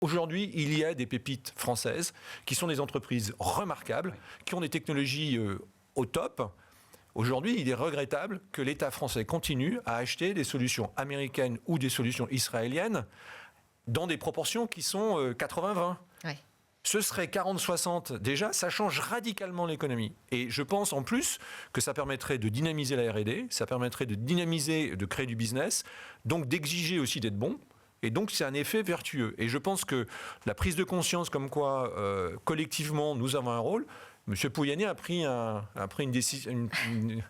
Aujourd'hui, il y a des pépites françaises qui sont des entreprises remarquables, qui ont des technologies au top. Aujourd'hui, il est regrettable que l'État français continue à acheter des solutions américaines ou des solutions israéliennes dans des proportions qui sont 80-20. Ouais. Ce serait 40-60 déjà, ça change radicalement l'économie. Et je pense en plus que ça permettrait de dynamiser la R&D, ça permettrait de dynamiser, de créer du business, donc d'exiger aussi d'être bon. Et donc, c'est un effet vertueux. Et je pense que la prise de conscience comme quoi, collectivement, nous avons un rôle, M. Pouyanné a pris une décision,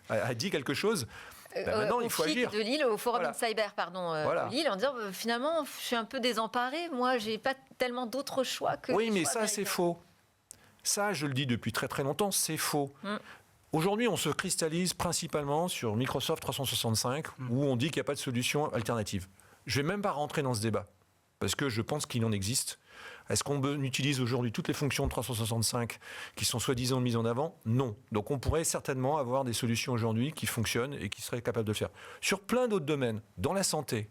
a dit quelque chose. Maintenant, il faut agir. De Lille, au Forum Cyber, de Lille, en disant finalement, je suis un peu désemparé. Moi, j'ai pas tellement d'autres choix que. Oui, mais ça, c'est faux. Ça, je le dis depuis très très longtemps, c'est faux. Aujourd'hui, on se cristallise principalement sur Microsoft 365, où on dit qu'il n'y a pas de solution alternative. Je ne vais même pas rentrer dans ce débat, parce que je pense qu'il en existe. Est-ce qu'on utilise aujourd'hui toutes les fonctions de 365 qui sont soi-disant mises en avant? Non. Donc on pourrait certainement avoir des solutions aujourd'hui qui fonctionnent et qui seraient capables de le faire. Sur plein d'autres domaines, dans la santé,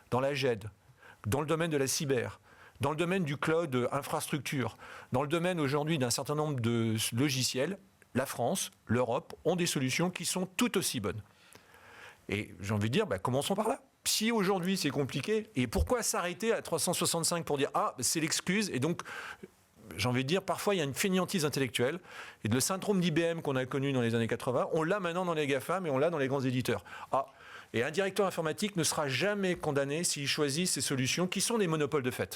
dans la GED, dans le domaine de la cyber, dans le domaine du cloud infrastructure, dans le domaine aujourd'hui d'un certain nombre de logiciels, la France, l'Europe ont des solutions qui sont tout aussi bonnes. Et j'ai envie de dire, commençons par là. Si aujourd'hui c'est compliqué, et pourquoi s'arrêter à 365 pour dire « Ah, c'est l'excuse » et donc, j'ai envie de dire, parfois il y a une fainéantise intellectuelle, et le syndrome d'IBM qu'on a connu dans les années 80, on l'a maintenant dans les GAFAM et on l'a dans les grands éditeurs. Ah, et un directeur informatique ne sera jamais condamné s'il choisit ces solutions qui sont des monopoles de fait.